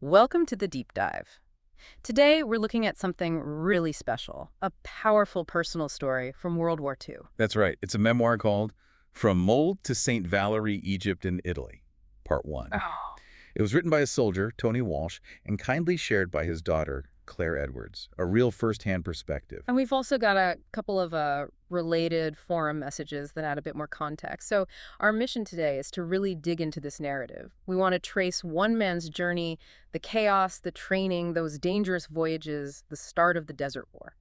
Welcome to the deep dive. Today, we're looking at something really special, a powerful personal story from World War II. That's right. It's a memoir called From Mold to St. Valery, Egypt and Italy, Part 1. Oh. It was written by a soldier, Tony Walsh, and kindly shared by his daughter, Claire Edwards, a real first-hand perspective. And we've also got a couple of related forum messages that add a bit more context. So our mission today is to really dig into this narrative. We want to trace one man's journey, the chaos, the training, those dangerous voyages, the start of the Desert War.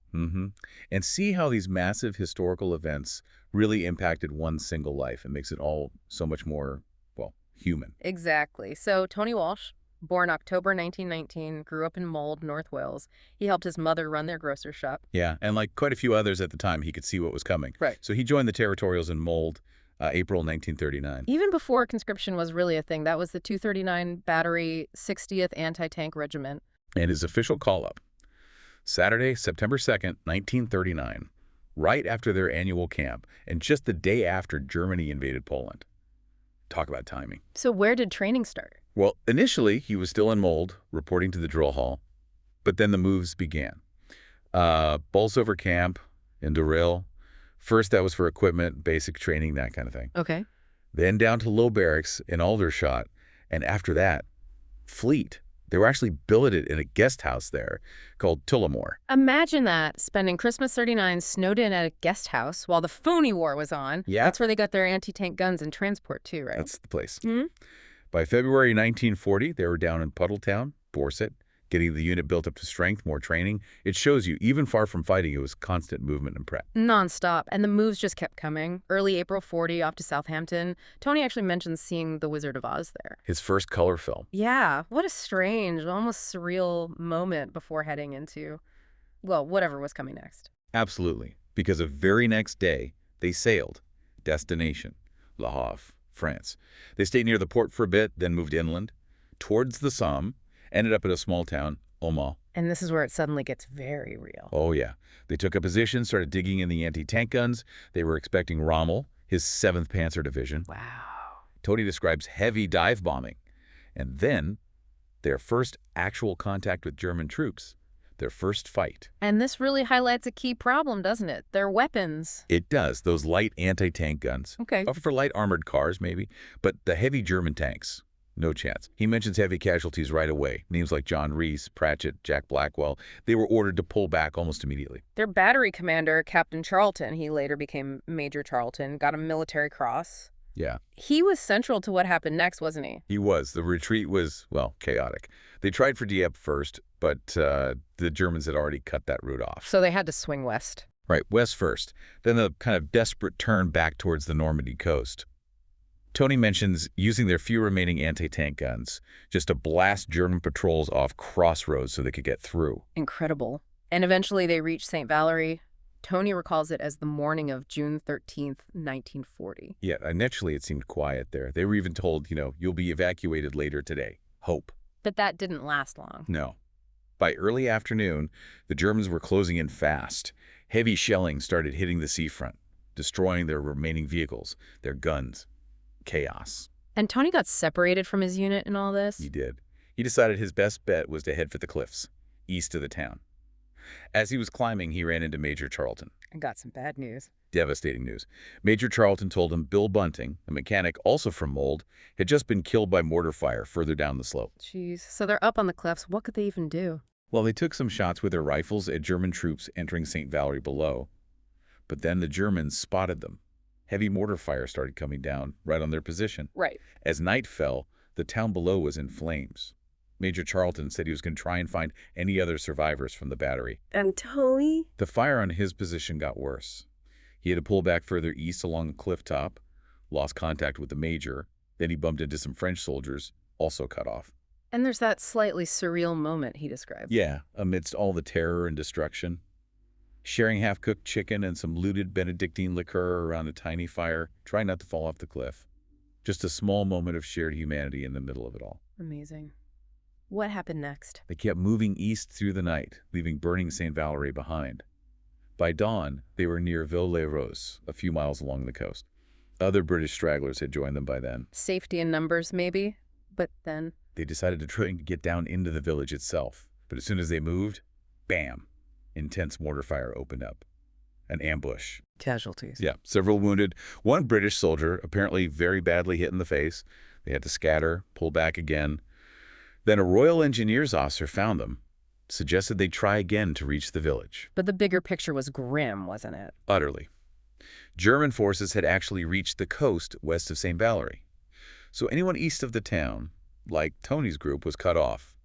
And see how these massive historical events really impacted one single life and makes it all so much more, well, human. Exactly. So Tony Walsh, born October 1919, grew up in Mold, North Wales. He helped his mother run their grocery shop. Yeah, and like quite a few others at the time, he could see what was coming. Right. So he joined the Territorials in Mold, April 1939. Even before conscription was really a thing, that was the 239 Battery 60th Anti-Tank Regiment. And his official call-up, Saturday, September 2nd, 1939, right after their annual camp, and just the day after Germany invaded Poland. Talk about timing. So where did training start? Well, initially, he was still in Mold, reporting to the drill hall, but then the moves began. Bolsover Camp in Durrell. First, that was for equipment, basic training, that kind of thing. Okay. Then down to Low Barracks in Aldershot, and after that, Fleet. They were actually billeted in a guest house there called Tullamore. Imagine that, spending Christmas 39 snowed in at a guest house while the Phoney War was on. Yeah. That's where they got their anti-tank guns and transport too, right? That's the place. Hmm? By February 1940, they were down in Puddletown, Dorset, getting the unit built up to strength, more training. It shows you, even far from fighting, it was constant movement and prep. Non-stop, and the moves just kept coming. Early April 40, off to Southampton. Tony actually mentions seeing The Wizard of Oz there. His first color film. Yeah, what a strange, almost surreal moment before heading into, well, whatever was coming next. Absolutely, because the very next day, they sailed. Destination, Le Havre, France. They stayed near the port for a bit, then moved inland, towards the Somme, ended up at a small town, Oma. And this is where it suddenly gets very real. Oh, yeah. They took a position, started digging in the anti-tank guns. They were expecting Rommel, his 7th Panzer Division. Wow. Tony describes heavy dive bombing. And then, their first actual contact with German troops. Their first fight. And this really highlights a key problem, doesn't it? Their weapons. It does. Those light anti-tank guns. Okay. For light armored cars, maybe. But the heavy German tanks, no chance. He mentions heavy casualties right away. Names like John Reese, Pratchett, Jack Blackwell. They were ordered to pull back almost immediately. Their battery commander, Captain Charlton, he later became Major Charlton, got a military cross. Yeah. He was central to what happened next, wasn't he? He was. The retreat was, well, chaotic. They tried for Dieppe first, but the Germans had already cut that route off. So they had to swing west. Right, west first. Then the kind of desperate turn back towards the Normandy coast. Tony mentions using their few remaining anti-tank guns just to blast German patrols off crossroads so they could get through. Incredible. And eventually they reached St. Valery. Tony recalls it as the morning of June 13th, 1940. Yeah, initially it seemed quiet there. They were even told, you'll be evacuated later today. Hope. But that didn't last long. No. By early afternoon, the Germans were closing in fast. Heavy shelling started hitting the seafront, destroying their remaining vehicles, their guns. Chaos. And Tony got separated from his unit in all this? He did. He decided his best bet was to head for the cliffs, east of the town. As he was climbing, he ran into Major Charlton. I got some bad news. Devastating news. Major Charlton told him Bill Bunting, a mechanic also from Mold, had just been killed by mortar fire further down the slope. Jeez. So they're up on the cliffs. What could they even do? Well, they took some shots with their rifles at German troops entering St. Valery below. But then the Germans spotted them. Heavy mortar fire started coming down right on their position. Right. As night fell, the town below was in flames. Major Charlton said he was going to try and find any other survivors from the battery. And Tony? The fire on his position got worse. He had to pull back further east along the cliff top, lost contact with the major, then he bumped into some French soldiers, also cut off. And there's that slightly surreal moment he described. Yeah, amidst all the terror and destruction. Sharing half-cooked chicken and some looted Benedictine liqueur around a tiny fire, trying not to fall off the cliff. Just a small moment of shared humanity in the middle of it all. Amazing. What happened next? They kept moving east through the night, leaving burning St. Valery behind. By dawn, they were near Ville-les-Roses, a few miles along the coast. Other British stragglers had joined them by then. Safety in numbers, maybe? But then? They decided to try and get down into the village itself. But as soon as they moved, bam, intense mortar fire opened up. An ambush. Casualties. Yeah, several wounded. One British soldier, apparently very badly hit in the face. They had to scatter, pull back again. Then a Royal Engineers officer found them, suggested they try again to reach the village. But the bigger picture was grim, wasn't it? Utterly. German forces had actually reached the coast west of St. Valery. So anyone east of the town, like Tony's group, was cut off.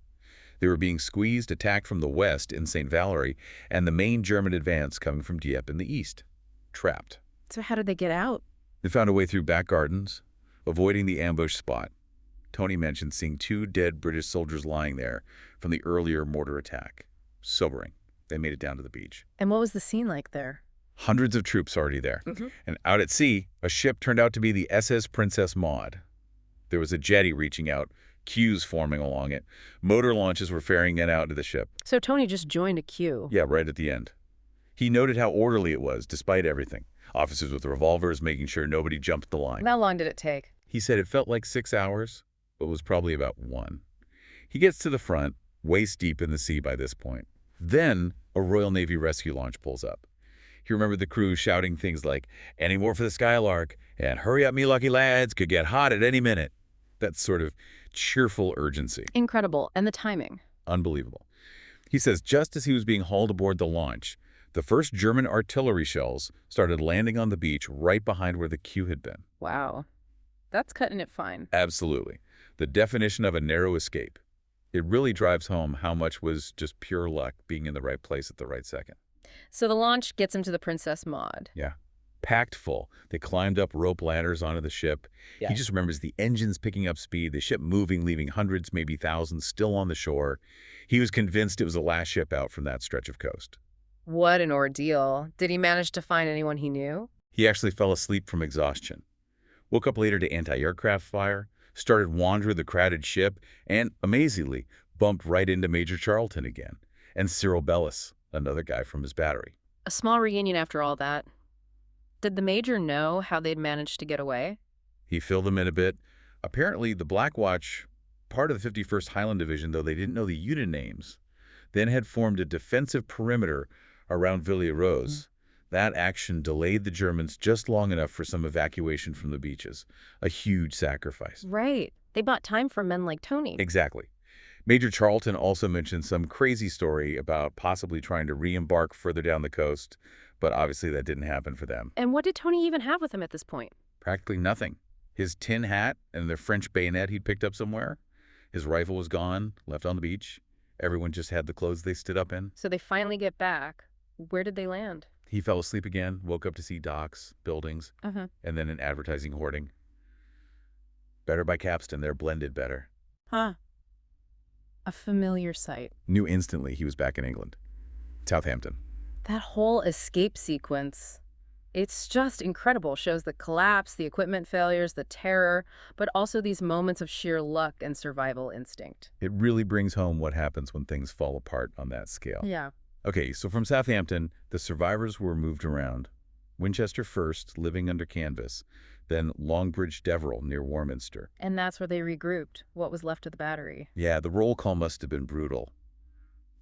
They were being squeezed, attacked from the west in St. Valery, and the main German advance coming from Dieppe in the east. Trapped. So how did they get out? They found a way through back gardens, avoiding the ambush spot. Tony mentioned seeing 2 dead British soldiers lying there from the earlier mortar attack. Sobering. They made it down to the beach. And what was the scene like there? Hundreds of troops already there. And out at sea, a ship turned out to be the SS Princess Maud. There was a jetty reaching out, queues forming along it. Motor launches were ferrying it out to the ship. So Tony just joined a queue. Yeah, right at the end. He noted how orderly it was, despite everything. Officers with revolvers making sure nobody jumped the line. How long did it take? He said it felt like 6 hours, but was probably about 1. He gets to the front, waist deep in the sea by this point. Then a Royal Navy rescue launch pulls up. He remembered the crew shouting things like, "Any more for the Skylark," and "Hurry up, me lucky lads, could get hot at any minute." That sort of cheerful urgency. Incredible. And the timing. Unbelievable. He says just as he was being hauled aboard the launch, the first German artillery shells started landing on the beach right behind where the queue had been. Wow. That's cutting it fine. Absolutely. The definition of a narrow escape. It really drives home how much was just pure luck being in the right place at the right second. So the launch gets him to the Princess Maud. Yeah. Packed full. They climbed up rope ladders onto the ship. Yeah. He just remembers the engines picking up speed, the ship moving, leaving hundreds, maybe thousands, still on the shore. He was convinced it was the last ship out from that stretch of coast. What an ordeal. Did he manage to find anyone he knew? He actually fell asleep from exhaustion. Woke up later to anti-aircraft fire, started wandering the crowded ship, and, amazingly, bumped right into Major Charlton again, and Cyril Bellis, another guy from his battery. A small reunion after all that. Did the major know how they'd managed to get away? He filled them in a bit. Apparently, the Black Watch, part of the 51st Highland Division, though they didn't know the unit names, then had formed a defensive perimeter around Villiers-Rose. That action delayed the Germans just long enough for some evacuation from the beaches. A huge sacrifice. Right. They bought time for men like Tony. Exactly. Major Charlton also mentioned some crazy story about possibly trying to re-embark further down the coast, but obviously that didn't happen for them. And what did Tony even have with him at this point? Practically nothing. His tin hat and the French bayonet he'd picked up somewhere. His rifle was gone, left on the beach. Everyone just had the clothes they stood up in. So they finally get back. Where did they land? He fell asleep again, woke up to see docks, buildings, and then an advertising hoarding. Better by Capstan, they're blended better. Huh. A familiar sight. Knew instantly he was back in England. Southampton. That whole escape sequence, it's just incredible. Shows the collapse, the equipment failures, the terror, but also these moments of sheer luck and survival instinct. It really brings home what happens when things fall apart on that scale. Yeah. Okay, so from Southampton, the survivors were moved around. Winchester first, living under canvas, then Longbridge Deverill near Warminster. And that's where they regrouped, what was left of the battery. Yeah, the roll call must have been brutal.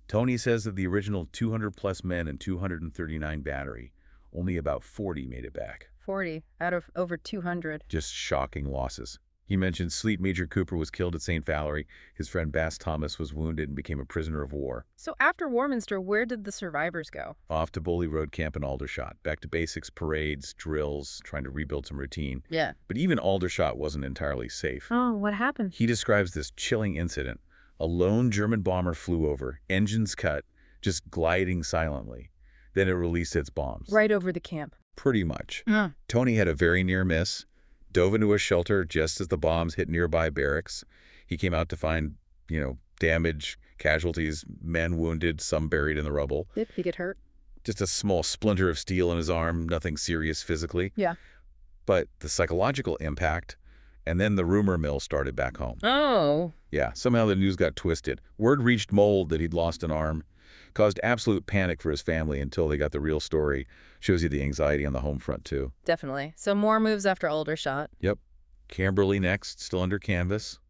Tony says of the original 200-plus men and 239 battery, only about 40 made it back. 40 out of over 200. Just shocking losses. He mentioned Fleet Major Cooper was killed at St. Valery. His friend Bass Thomas was wounded and became a prisoner of war. So after Warminster, where did the survivors go? Off to Bully Road Camp in Aldershot. Back to basics, parades, drills, trying to rebuild some routine. Yeah. But even Aldershot wasn't entirely safe. Oh, what happened? He describes this chilling incident. A lone German bomber flew over, engines cut, just gliding silently. Then it released its bombs. Right over the camp. Pretty much. Tony had a very near miss. Dove into a shelter just as the bombs hit nearby barracks. He came out to find, damage, casualties, men wounded, some buried in the rubble. Did he get hurt? Just a small splinter of steel in his arm, nothing serious physically. Yeah. But the psychological impact, and then the rumor mill started back home. Oh. Yeah, somehow the news got twisted. Word reached Mold that he'd lost an arm. Caused absolute panic for his family until they got the real story. Shows you the anxiety on the home front, too. Definitely. So more moves after Aldershot. Yep. Camberley next, still under canvas.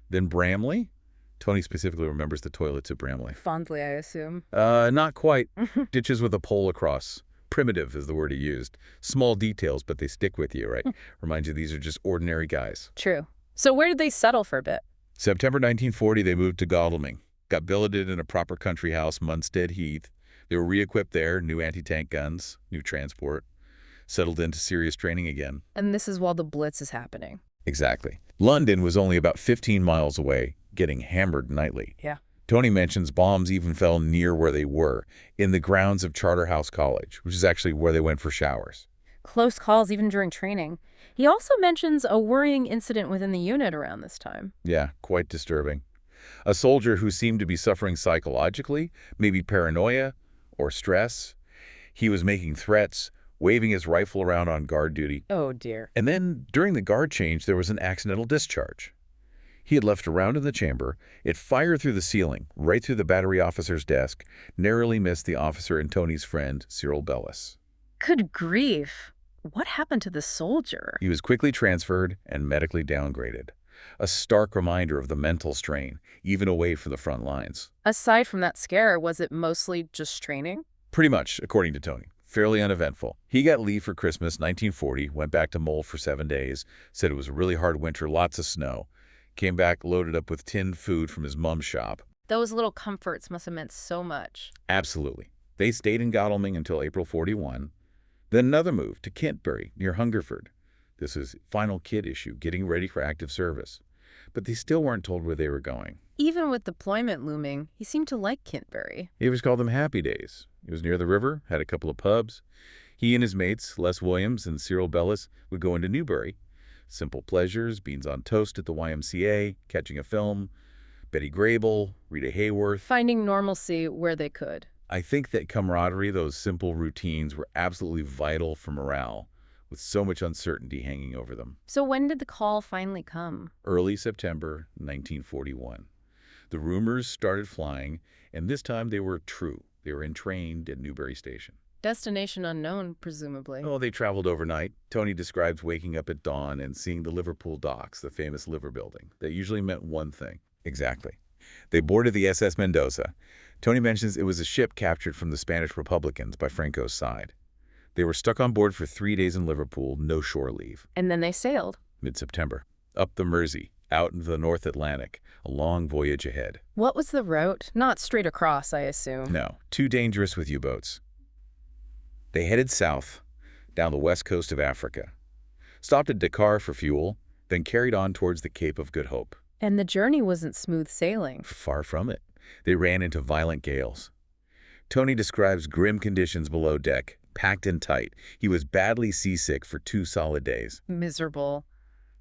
Then Bramley? Tony specifically remembers the toilets at Bramley. Fondly, I assume. Not quite. Ditches with a pole across. Primitive is the word he used. Small details, but they stick with you, right? Reminds you these are just ordinary guys. True. So where did they settle for a bit? September 1940, they moved to Godalming. Got billeted in a proper country house, Munstead Heath. They were re-equipped there, new anti-tank guns, new transport. Settled into serious training again. And this is while the Blitz is happening. Exactly. London was only about 15 miles away, getting hammered nightly. Yeah. Tony mentions bombs even fell near where they were, in the grounds of Charterhouse College, which is actually where they went for showers. Close calls even during training. He also mentions a worrying incident within the unit around this time. Yeah, quite disturbing. A soldier who seemed to be suffering psychologically, maybe paranoia or stress. He was making threats, waving his rifle around on guard duty. Oh, dear. And then, during the guard change, there was an accidental discharge. He had left a round in the chamber. It fired through the ceiling, right through the battery officer's desk, narrowly missed the officer and Tony's friend, Cyril Bellis. Good grief. What happened to the soldier? He was quickly transferred and medically downgraded. A stark reminder of the mental strain, even away from the front lines. Aside from that scare, was it mostly just training? Pretty much, according to Tony. Fairly uneventful. He got leave for Christmas 1940, went back to Mole for 7 days, said it was a really hard winter, lots of snow. Came back loaded up with tinned food from his mom's shop. Those little comforts must have meant so much. Absolutely. They stayed in Godalming until April 41. Then another move to Kintbury, near Hungerford. This is final kit issue, getting ready for active service. But they still weren't told where they were going. Even with deployment looming, he seemed to like Kintbury. He always called them happy days. He was near the river, had a couple of pubs. He and his mates, Les Williams and Cyril Bellis, would go into Newbury. Simple pleasures, beans on toast at the YMCA, catching a film, Betty Grable, Rita Hayworth. Finding normalcy where they could. I think that camaraderie, those simple routines, were absolutely vital for morale, with so much uncertainty hanging over them. So when did the call finally come? Early September 1941. The rumors started flying, and this time they were true. They were entrained at Newbury Station. Destination unknown, presumably. Oh, they traveled overnight. Tony describes waking up at dawn and seeing the Liverpool docks, the famous liver building. That usually meant one thing. Exactly. They boarded the SS Mendoza. Tony mentions it was a ship captured from the Spanish Republicans by Franco's side. They were stuck on board for 3 days in Liverpool, no shore leave. And then they sailed. Mid-September. Up the Mersey, out into the North Atlantic. A long voyage ahead. What was the route? Not straight across, I assume. No, too dangerous with U-boats. They headed south, down the west coast of Africa. Stopped at Dakar for fuel, then carried on towards the Cape of Good Hope. And the journey wasn't smooth sailing. Far from it. They ran into violent gales. Tony describes grim conditions below deck, packed in tight. He was badly seasick for 2 solid days. Miserable.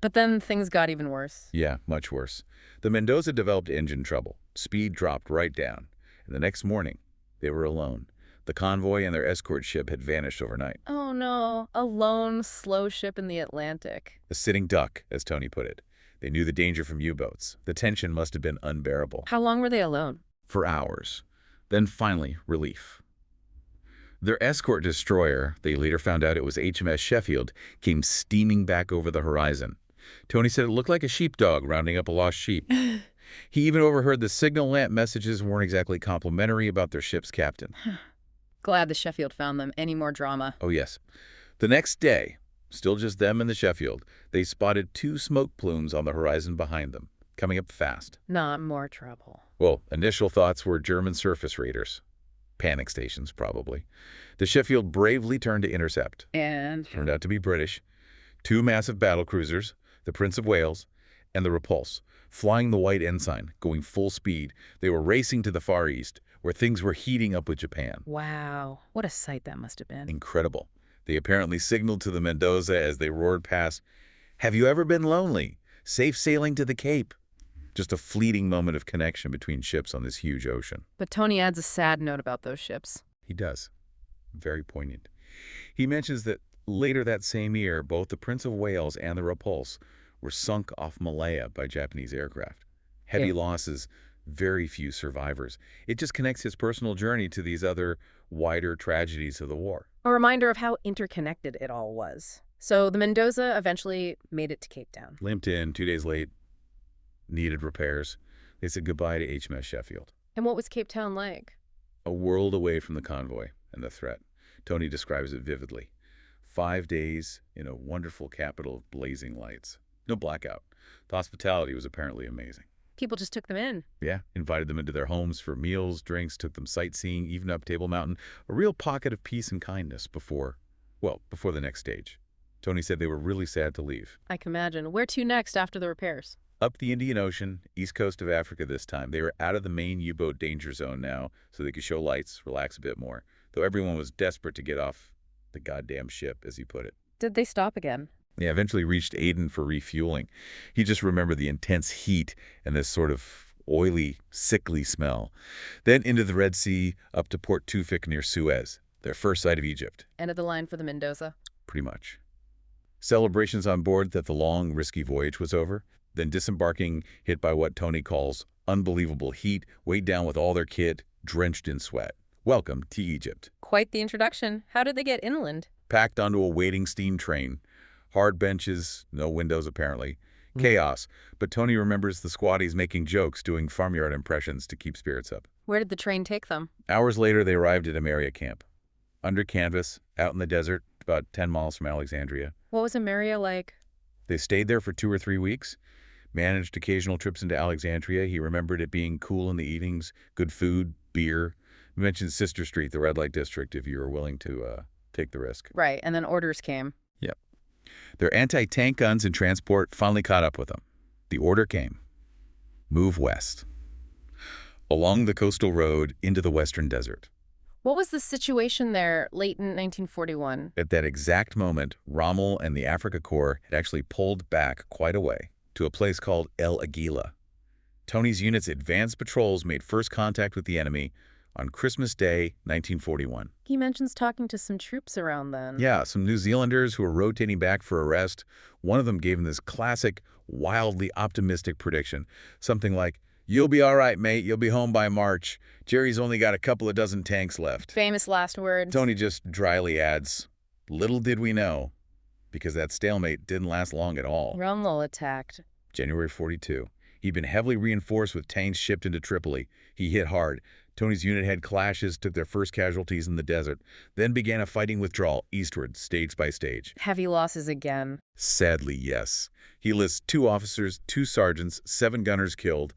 But then things got even worse. Yeah, much worse. The Mendoza developed engine trouble. Speed dropped right down. And the next morning, they were alone. The convoy and their escort ship had vanished overnight. Oh no, a lone, slow ship in the Atlantic. A sitting duck, as Tony put it. They knew the danger from U-boats. The tension must have been unbearable. How long were they alone? For hours. Then finally, relief. Their escort destroyer, they later found out it was HMS Sheffield, came steaming back over the horizon. Tony said it looked like a sheepdog rounding up a lost sheep. He even overheard the signal lamp messages weren't exactly complimentary about their ship's captain. Glad the Sheffield found them. Any more drama? Oh, yes. The next day, still just them and the Sheffield, they spotted 2 smoke plumes on the horizon behind them, coming up fast. Not more trouble. Well, initial thoughts were German surface raiders. Panic stations, probably. The Sheffield bravely turned to intercept. And? Turned out to be British. 2 massive battle cruisers, the Prince of Wales and the Repulse, flying the white ensign, going full speed. They were racing to the Far East, where things were heating up with Japan. Wow, what a sight that must have been. Incredible. They apparently signaled to the Mendoza as they roared past, "Have you ever been lonely? Safe sailing to the Cape." Just a fleeting moment of connection between ships on this huge ocean. But Tony adds a sad note about those ships. He does. Very poignant. He mentions that later that same year, both the Prince of Wales and the Repulse were sunk off Malaya by Japanese aircraft. Heavy losses, very few survivors. It just connects his personal journey to these other, wider tragedies of the war. A reminder of how interconnected it all was. So the Mendoza eventually made it to Cape Town. Limped in, 2 days late. needed repairs. They said goodbye to HMS Sheffield. And what was Cape Town like? A world away from the convoy and the threat. Tony describes it vividly. 5 days in a wonderful capital of blazing lights. No blackout. The hospitality was apparently amazing. People just took them in. Yeah, invited them into their homes for meals, drinks, took them sightseeing, even up Table Mountain. A real pocket of peace and kindness before the next stage. Tony said they were really sad to leave. I can imagine. Where to next after the repairs? Up the Indian Ocean, east coast of Africa this time. They were out of the main U-boat danger zone now, so they could show lights, relax a bit more. Though everyone was desperate to get off the goddamn ship, as he put it. Did they stop again? They eventually reached Aden for refueling. He just remembered the intense heat and this sort of oily, sickly smell. Then into the Red Sea, up to Port Tufik near Suez, their first sight of Egypt. End of the line for the Mendoza. Pretty much. Celebrations on board that the long, risky voyage was over. Then disembarking, hit by what Tony calls unbelievable heat, weighed down with all their kit, drenched in sweat. Welcome to Egypt. Quite the introduction. How did they get inland? Packed onto a waiting steam train. Hard benches, no windows apparently. Chaos. But Tony remembers the squatties making jokes, doing farmyard impressions to keep spirits up. Where did the train take them? Hours later, they arrived at Amaria camp. Under canvas, out in the desert, about 10 miles from Alexandria. What was Amaria like? They stayed there for 2 or 3 weeks. Managed occasional trips into Alexandria. He remembered it being cool in the evenings, good food, beer. We mentioned Sister Street, the red light district, if you were willing to take the risk. Right, and then orders came. Yep. Their anti-tank guns and transport finally caught up with them. The order came. Move west. Along the coastal road into the western desert. What was the situation there late in 1941? At that exact moment, Rommel and the Africa Corps had actually pulled back quite a way to a place called El Aguila. Tony's unit's advanced patrols made first contact with the enemy on Christmas Day, 1941. He mentions talking to some troops around then. Yeah, some New Zealanders who were rotating back for a rest. One of them gave him this classic, wildly optimistic prediction. Something like, "You'll be all right, mate. You'll be home by March. Jerry's only got a couple of dozen tanks left." Famous last words. Tony just dryly adds, "Little did we know," because that stalemate didn't last long at all. Rommel attacked. January 42. He'd been heavily reinforced with tanks shipped into Tripoli. He hit hard. Tony's unit had clashes, took their first casualties in the desert, then began a fighting withdrawal eastward, stage by stage. Heavy losses again. Sadly, yes. He lists 2 officers, 2 sergeants, 7 gunners killed,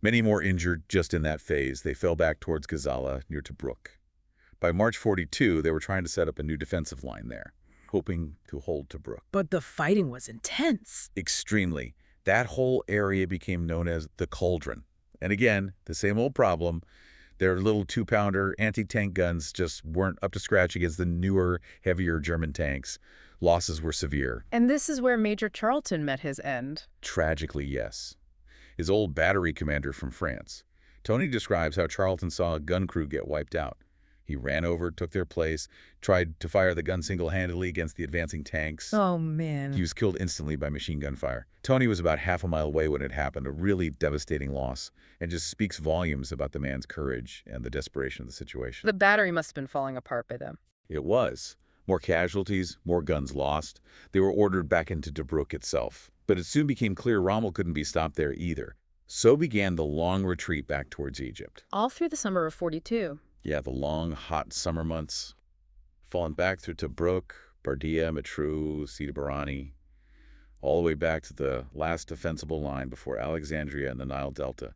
many more injured just in that phase. They fell back towards Gazala, near Tobruk. By March 42, they were trying to set up a new defensive line there, hoping to hold Tobruk. But the fighting was intense. Extremely. That whole area became known as the Cauldron. And again, the same old problem. Their little 2-pounder anti-tank guns just weren't up to scratch against the newer, heavier German tanks. Losses were severe. And this is where Major Charlton met his end. Tragically, yes. His old battery commander from France. Tony describes how Charlton saw a gun crew get wiped out. He ran over, took their place, tried to fire the gun single-handedly against the advancing tanks. Oh, man. He was killed instantly by machine gun fire. Tony was about half a mile away when it happened, a really devastating loss, and just speaks volumes about the man's courage and the desperation of the situation. The battery must have been falling apart by then. It was. More casualties, more guns lost. They were ordered back into Tobruk itself. But it soon became clear Rommel couldn't be stopped there either. So began the long retreat back towards Egypt. All through the summer of 42. Yeah, the long, hot summer months. Falling back through Tobruk, Bardia, Matru, Sidi Barani, all the way back to the last defensible line before Alexandria and the Nile Delta.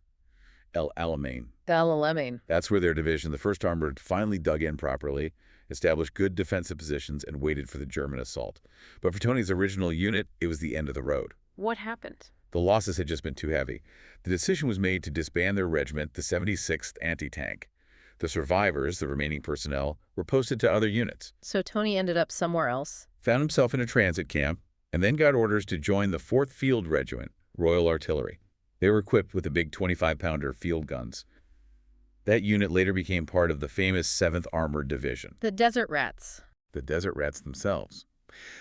El Alamein. The El Alamein. That's where their division, the 1st Armored, finally dug in properly, established good defensive positions, and waited for the German assault. But for Tony's original unit, it was the end of the road. What happened? The losses had just been too heavy. The decision was made to disband their regiment, the 76th Anti-Tank. The survivors, the remaining personnel, were posted to other units. So Tony ended up somewhere else. Found himself in a transit camp, and then got orders to join the 4th Field Regiment, Royal Artillery. They were equipped with the big 25-pounder field guns. That unit later became part of the famous 7th Armored Division. The Desert Rats. The Desert Rats themselves.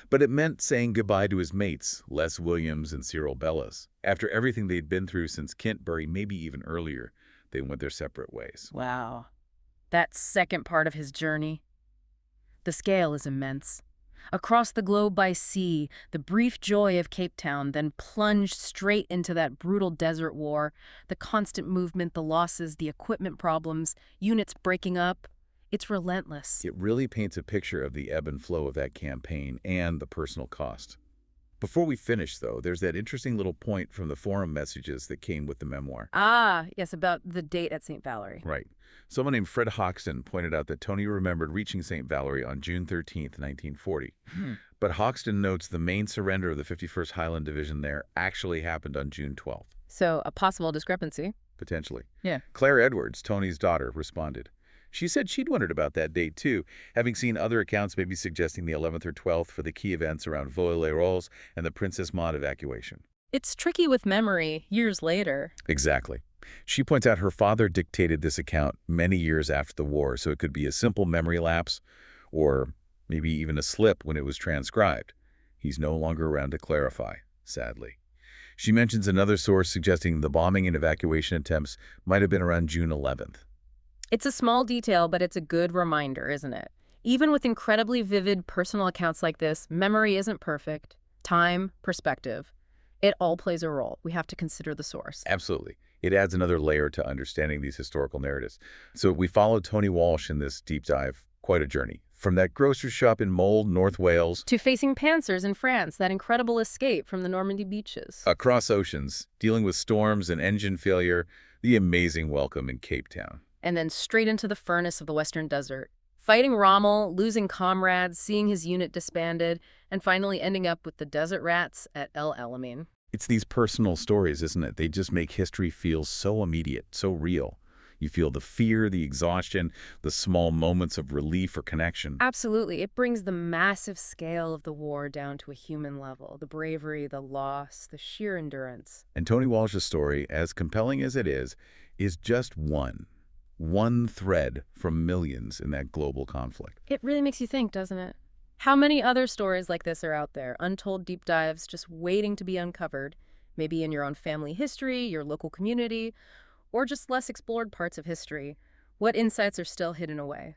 But it meant saying goodbye to his mates, Les Williams and Cyril Bellas. After everything they'd been through since Kintbury, maybe even earlier, they went their separate ways. Wow. That second part of his journey. The scale is immense. Across the globe by sea, the brief joy of Cape Town, then plunged straight into that brutal desert war, the constant movement, the losses, the equipment problems, units breaking up. It's relentless. It really paints a picture of the ebb and flow of that campaign and the personal cost. Before we finish, though, there's that interesting little point from the forum messages that came with the memoir. Ah, yes, about the date at St. Valerie. Right. Someone named Fred Hoxton pointed out that Tony remembered reaching St. Valerie on June 13th, 1940. But Hoxton notes the main surrender of the 51st Highland Division there actually happened on June 12th. So, a possible discrepancy. Potentially. Yeah. Claire Edwards, Tony's daughter, responded. She said she'd wondered about that date, too, having seen other accounts maybe suggesting the 11th or 12th for the key events around Vaux-les-Roses and the Princess Maud evacuation. It's tricky with memory years later. Exactly. She points out her father dictated this account many years after the war, so it could be a simple memory lapse or maybe even a slip when it was transcribed. He's no longer around to clarify, sadly. She mentions another source suggesting the bombing and evacuation attempts might have been around June 11th. It's a small detail, but it's a good reminder, isn't it? Even with incredibly vivid personal accounts like this, memory isn't perfect. Time, perspective, it all plays a role. We have to consider the source. Absolutely. It adds another layer to understanding these historical narratives. So we followed Tony Walsh in this deep dive. Quite a journey. From that grocery shop in Mold, North Wales, To facing panzers in France, that incredible escape from the Normandy beaches. across oceans, dealing with storms and engine failure, the amazing welcome in Cape Town. And then straight into the furnace of the Western Desert. Fighting Rommel, losing comrades, seeing his unit disbanded, and finally ending up with the desert rats at El Alamein. It's these personal stories, isn't it? They just make history feel so immediate, so real. You feel the fear, the exhaustion, the small moments of relief or connection. Absolutely. It brings the massive scale of the war down to a human level. The bravery, the loss, the sheer endurance. And Tony Walsh's story, as compelling as it is just one thread from millions in that global conflict. It really makes you think, doesn't it? How many other stories like this are out there? Untold deep dives just waiting to be uncovered, maybe in your own family history, your local community, or just less explored parts of history. What insights are still hidden away?